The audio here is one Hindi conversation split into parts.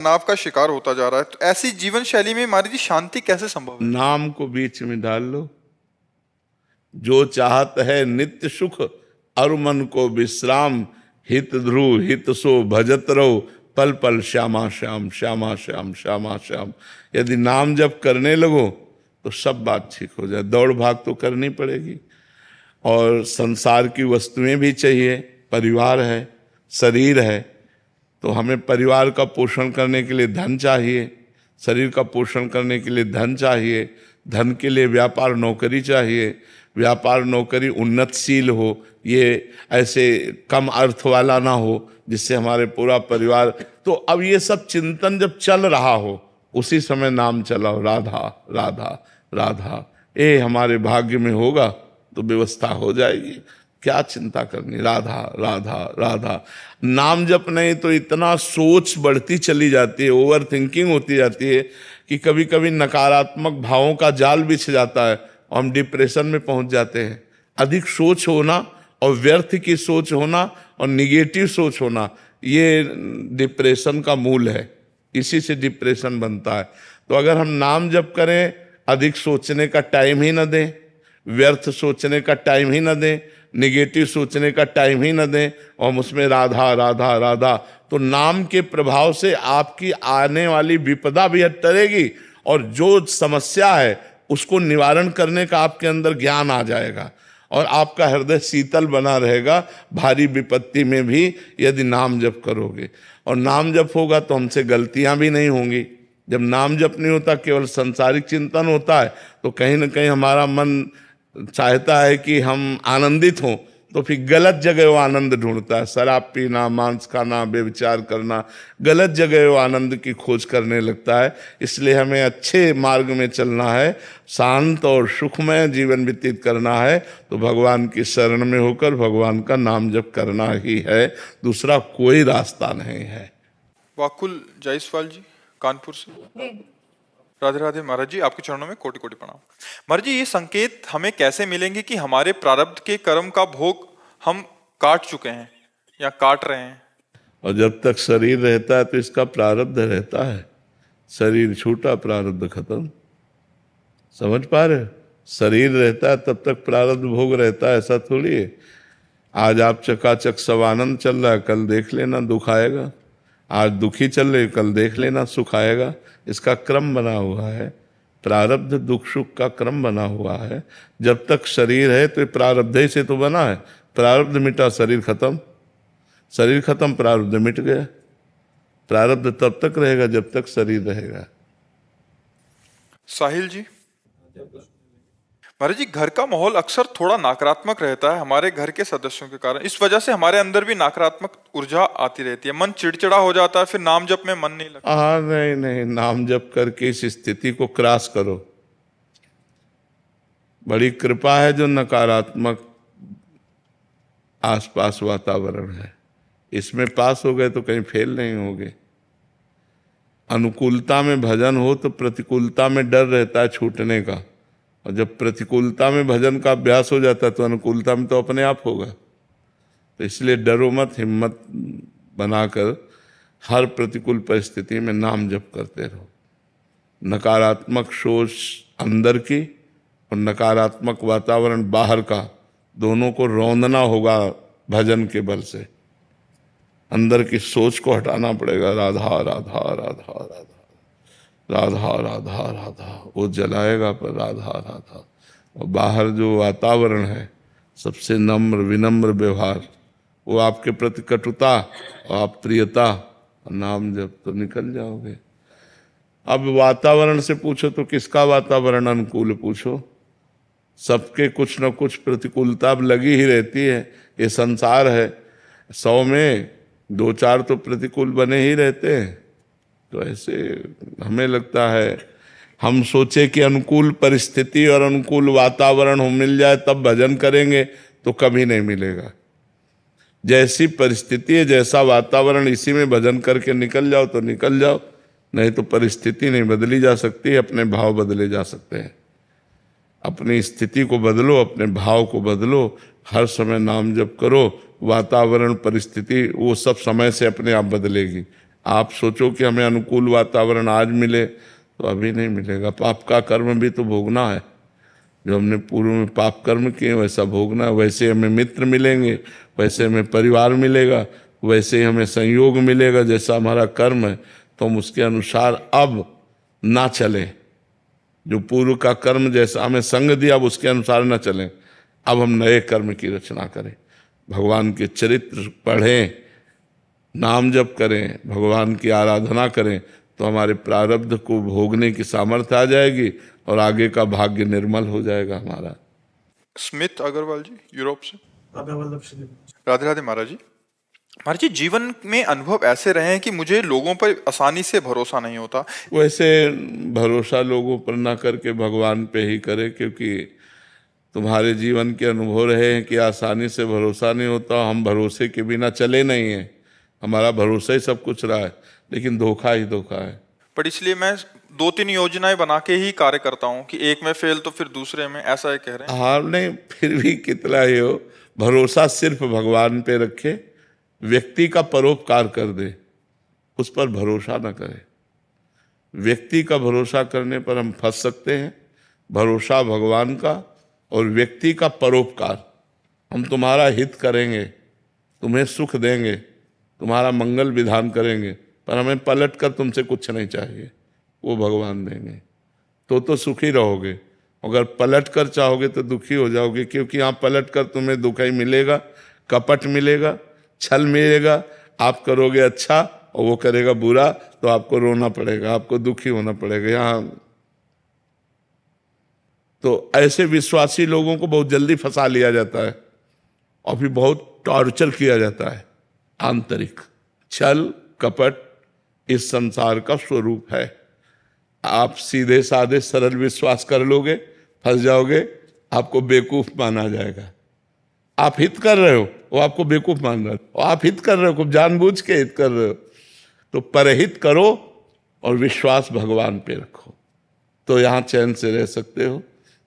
तनाव का शिकार होता जा रहा है, तो ऐसी जीवन शैली में हमारी जी शांति कैसे संभव है? नाम को बीच में डाल लो। जो चाहत है नित्य सुख, और मन को विश्राम, हित ध्रुव हित सो भजत रहो, पल पल श्यामा श्याम श्यामा श्याम श्यामा श्याम। यदि नाम जप करने लगो तो सब बात ठीक हो जाए। दौड़ भाग तो करनी पड़ेगी, और संसार की वस्तुएं भी चाहिए, परिवार है, शरीर है, तो हमें परिवार का पोषण करने के लिए धन चाहिए, शरीर का पोषण करने के लिए धन चाहिए, धन के लिए व्यापार नौकरी चाहिए, व्यापार नौकरी उन्नतशील हो, ये ऐसे कम अर्थ वाला ना हो जिससे हमारे पूरा परिवार। तो अब ये सब चिंतन जब चल रहा हो, उसी समय नाम चलाओ, राधा राधा राधा। ये हमारे भाग्य में होगा तो व्यवस्था हो जाएगी, क्या चिंता करनी। राधा राधा राधा। नाम जप नहीं तो इतना सोच बढ़ती चली जाती है, ओवर थिंकिंग होती जाती है कि कभी कभी नकारात्मक भावों का जाल बिछ जाता है और हम डिप्रेशन में पहुंच जाते हैं। अधिक सोच होना और व्यर्थ की सोच होना और निगेटिव सोच होना, ये डिप्रेशन का मूल है, इसी से डिप्रेशन बनता है। तो अगर हम नाम जप करें, अधिक सोचने का टाइम ही न दें, व्यर्थ सोचने का टाइम ही न दें, निगेटिव सोचने का टाइम ही न दें, और उसमें राधा राधा राधा, तो नाम के प्रभाव से आपकी आने वाली विपदा भी टलेगी, और जो समस्या है उसको निवारण करने का आपके अंदर ज्ञान आ जाएगा, और आपका हृदय शीतल बना रहेगा भारी विपत्ति में भी, यदि नाम जप करोगे। और नाम जप होगा तो हमसे गलतियां भी नहीं होंगी। जब नाम जप नहीं होता, केवल सांसारिक चिंतन होता है, तो कहीं ना कहीं हमारा मन चाहता है कि हम आनंदित हों, तो फिर गलत जगह वो आनंद ढूंढता है। शराब पीना, मांस खाना, व्यभिचार करना, गलत जगह वो आनंद की खोज करने लगता है। इसलिए हमें अच्छे मार्ग में चलना है, शांत और सुखमय जीवन व्यतीत करना है, तो भगवान की शरण में होकर भगवान का नाम जप करना ही है, दूसरा कोई रास्ता नहीं है। वाकुल जायसवाल जी कानपुर से। राधे राधे महाराज जी, आपके चरणों में कोटि कोटि प्रणाम। महाराज जी, ये संकेत हमें कैसे मिलेंगे कि हमारे प्रारब्ध के कर्म का भोग हम काट चुके हैं या काट रहे हैं? और जब तक शरीर रहता है तो इसका प्रारब्ध रहता है। शरीर छूटा, प्रारब्ध खत्म। समझ पा रहे हो? शरीर रहता है तब तक प्रारब्ध भोग रहता है, ऐसा थोड़ी है। आज आप चकाचक सब आनंद चल रहा है, कल देख लेना दुख आएगा। आज दुखी चल रहे, कल देख लेना सुख आएगा। इसका क्रम बना हुआ है, प्रारब्ध दुख सुख का क्रम बना हुआ है। जब तक शरीर है तो प्रारब्ध ही से तो बना है। प्रारब्ध मिटा, शरीर खत्म, शरीर खत्म, प्रारब्ध मिट गया। प्रारब्ध तब तक रहेगा जब तक शरीर रहेगा। साहिल जी। महाराज जी, घर का माहौल अक्सर थोड़ा नकारात्मक रहता है हमारे घर के सदस्यों के कारण। इस वजह से हमारे अंदर भी नकारात्मक ऊर्जा आती रहती है, मन चिड़चिड़ा हो जाता है, फिर नाम जप में मन नहीं लगता। हाँ, नहीं नहीं, नाम जप करके इस स्थिति को क्रॉस करो। बड़ी कृपा है जो नकारात्मक आसपास वातावरण है, इसमें पास हो गए तो कहीं फेल नहीं होगे। अनुकूलता में भजन हो तो प्रतिकूलता में डर रहता है छूटने का, और जब प्रतिकूलता में भजन का अभ्यास हो जाता है तो अनुकूलता में तो अपने आप होगा। तो इसलिए डरो मत, हिम्मत बनाकर हर प्रतिकूल परिस्थिति में नाम जप करते रहो। नकारात्मक सोच अंदर की और नकारात्मक वातावरण बाहर का, दोनों को रौंदना होगा भजन के बल से। अंदर की सोच को हटाना पड़ेगा। राधा राधा राधा राधा राधा राधा राधा, वो जलाएगा पर राधा राधा। और बाहर जो वातावरण है, सबसे नम्र विनम्र व्यवहार, वो आपके प्रति कटुता और आप प्रियता, नाम जब तो निकल जाओगे। अब वातावरण से पूछो तो किसका वातावरण अनुकूल, पूछो। सबके कुछ न कुछ प्रतिकूलता लगी ही रहती है। ये संसार है, 100 में 2-4 तो प्रतिकूल बने ही रहते हैं। तो ऐसे हमें लगता है, हम सोचे कि अनुकूल परिस्थिति और अनुकूल वातावरण हो मिल जाए तब भजन करेंगे, तो कभी नहीं मिलेगा। जैसी परिस्थिति है, जैसा वातावरण, इसी में भजन करके निकल जाओ तो निकल जाओ, नहीं तो परिस्थिति नहीं बदली जा सकती, अपने भाव बदले जा सकते हैं। अपनी स्थिति को बदलो, अपने भाव को बदलो, हर समय नाम जप करो। वातावरण परिस्थिति वो सब समय से अपने आप बदलेगी। आप सोचो कि हमें अनुकूल वातावरण आज मिले तो अभी नहीं मिलेगा। पाप का कर्म भी तो भोगना है। जो हमने पूर्व में पाप कर्म किए वैसा भोगना है। वैसे हमें मित्र मिलेंगे, वैसे हमें परिवार मिलेगा, वैसे ही हमें संयोग मिलेगा। जैसा हमारा कर्म है तो हम उसके अनुसार अब ना चलें। जो पूर्व का कर्म जैसा हमें संग दिया अब उसके अनुसार न चलें। अब हम नए कर्म की रचना करें, भगवान के चरित्र पढ़ें, नाम जप करें, भगवान की आराधना करें, तो हमारे प्रारब्ध को भोगने की सामर्थ्य आ जाएगी और आगे का भाग्य निर्मल हो जाएगा हमारा। स्मिथ अग्रवाल जी, यूरोप से। राधा वल्लभ श्री। राधे राधे महाराज जी। महाराज जी, जीवन में अनुभव ऐसे रहे हैं कि मुझे लोगों पर आसानी से भरोसा नहीं होता। वैसे भरोसा लोगों पर ना करके भगवान पे ही करे, क्योंकि तुम्हारे जीवन के अनुभव रहे हैं कि आसानी से भरोसा नहीं होता। हम भरोसे के बिना चले नहीं हैं, हमारा भरोसा ही सब कुछ रहा है, लेकिन धोखा ही धोखा है। पर इसलिए मैं 2-3 योजनाएं बना के ही कार्य करता हूँ कि एक में फेल तो फिर दूसरे में, ऐसा है कह रहे हैं। हाँ नहीं, फिर भी कितना ही हो, भरोसा सिर्फ भगवान पे रखे, व्यक्ति का परोपकार कर दे, उस पर भरोसा न करे। व्यक्ति का भरोसा करने पर हम फंस सकते हैं। भरोसा भगवान का और व्यक्ति का परोपकार। हम तुम्हारा हित करेंगे, तुम्हें सुख देंगे, तुम्हारा मंगल विधान करेंगे, पर हमें पलट कर तुमसे कुछ नहीं चाहिए, वो भगवान देंगे तो सुखी रहोगे। अगर पलट कर चाहोगे तो दुखी हो जाओगे, क्योंकि यहाँ पलट कर तुम्हें दुख ही मिलेगा, कपट मिलेगा, छल मिलेगा। आप करोगे अच्छा और वो करेगा बुरा, तो आपको रोना पड़ेगा, आपको दुखी होना पड़ेगा। यहाँ तो ऐसे विश्वासी लोगों को बहुत जल्दी फंसा लिया जाता है और फिर बहुत टॉर्चर किया जाता है। आंतरिक छल कपट इस संसार का स्वरूप है। आप सीधे साधे सरल विश्वास कर लोगे, फंस जाओगे, आपको बेवकूफ माना जाएगा। आप हित कर रहे हो, वो आपको बेवकूफ मान रहा है। और आप हित कर रहे हो, खूब जानबूझ के हित कर रहे हो, तो परहित करो और विश्वास भगवान पे रखो, तो यहाँ चैन से रह सकते हो।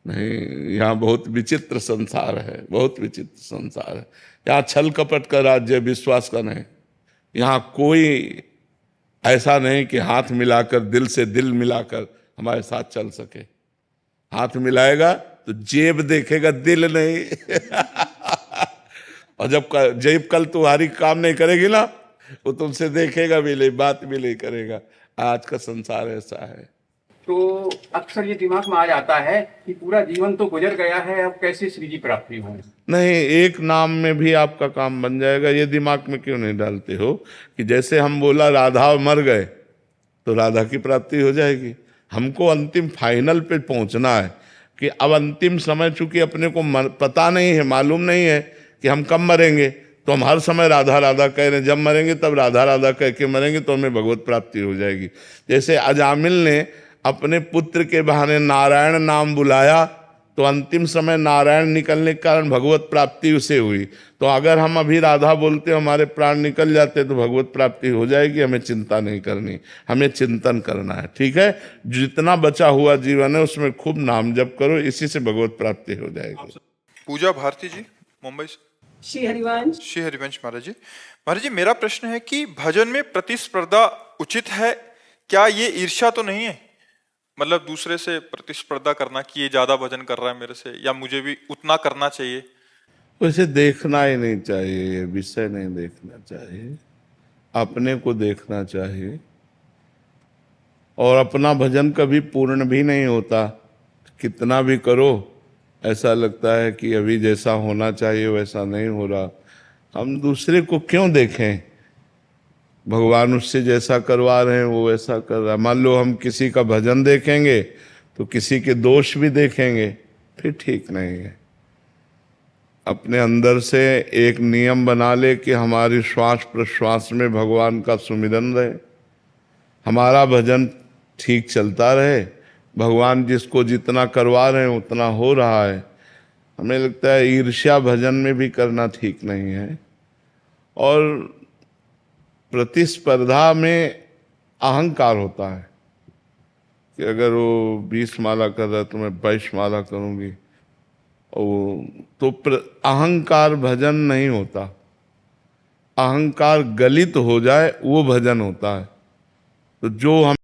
नहीं, यहाँ बहुत विचित्र संसार है, बहुत विचित्र संसार है। यहाँ छल कपट का राज्य, विश्वास का नहीं। यहाँ कोई ऐसा नहीं कि हाथ मिलाकर, दिल से दिल मिलाकर हमारे साथ चल सके। हाथ मिलाएगा तो जेब देखेगा, दिल नहीं। और जब जेब कल तुम्हारी काम नहीं करेगी ना, वो तुमसे देखेगा भी नहीं, बात भी नहीं करेगा। आज का संसार ऐसा है। तो अक्सर ये दिमाग में आ जाता है कि पूरा जीवन तो गुजर गया है, अब कैसे श्री जी प्राप्ति हो। नहीं, एक नाम में भी आपका काम बन जाएगा। ये दिमाग में क्यों नहीं डालते हो कि जैसे हम बोला राधा मर गए तो राधा की प्राप्ति हो जाएगी। हमको अंतिम फाइनल पे पहुंचना है कि अब अंतिम समय, चूंकि अपने को पता नहीं है, मालूम नहीं है कि हम कब मरेंगे, तो हम हर समय राधा राधा कह रहे हैं। जब मरेंगे तब राधा राधा कह के मरेंगे, तो हमें भगवत प्राप्ति हो जाएगी। जैसे अजामिल ने अपने पुत्र के बहाने नारायण नाम बुलाया, तो अंतिम समय नारायण निकलने के कारण भगवत प्राप्ति उसे हुई। तो अगर हम अभी राधा बोलते हमारे प्राण निकल जाते तो भगवत प्राप्ति हो जाएगी। हमें चिंता नहीं करनी, हमें चिंतन करना है। ठीक है, जितना बचा हुआ जीवन है उसमें खूब नाम जप करो, इसी से भगवत प्राप्ति हो जाएगी। पूजा भारती जी, मुंबई से। श्री हरिवंश। श्री हरिवंश महाराज जी। महाराज जी, मेरा प्रश्न है कि भजन में प्रतिस्पर्धा उचित है क्या? ये ईर्ष्या तो नहीं है? मतलब दूसरे से प्रतिस्पर्धा करना कि ये ज्यादा भजन कर रहा है मेरे से, या मुझे भी उतना करना चाहिए? वैसे देखना ही नहीं चाहिए, ये विषय नहीं देखना चाहिए, अपने को देखना चाहिए। और अपना भजन कभी पूर्ण भी नहीं होता। कितना भी करो ऐसा लगता है कि अभी जैसा होना चाहिए वैसा नहीं हो रहा। हम दूसरे को क्यों देखें? भगवान उससे जैसा करवा रहे हैं वो वैसा कर रहा है। मान लो हम किसी का भजन देखेंगे तो किसी के दोष भी देखेंगे, फिर ठीक नहीं है। अपने अंदर से एक नियम बना ले कि हमारी श्वास प्रश्वास में भगवान का सुमिरन रहे, हमारा भजन ठीक चलता रहे। भगवान जिसको जितना करवा रहे हैं उतना हो रहा है। हमें लगता है ईर्ष्या भजन में भी करना ठीक नहीं है। और प्रतिस्पर्धा में अहंकार होता है कि अगर वो 20 माला कर रहा है तो मैं 22 माला करूंगी, और तो अहंकार भजन नहीं होता। अहंकार गलित हो जाए वो भजन होता है। तो जो हम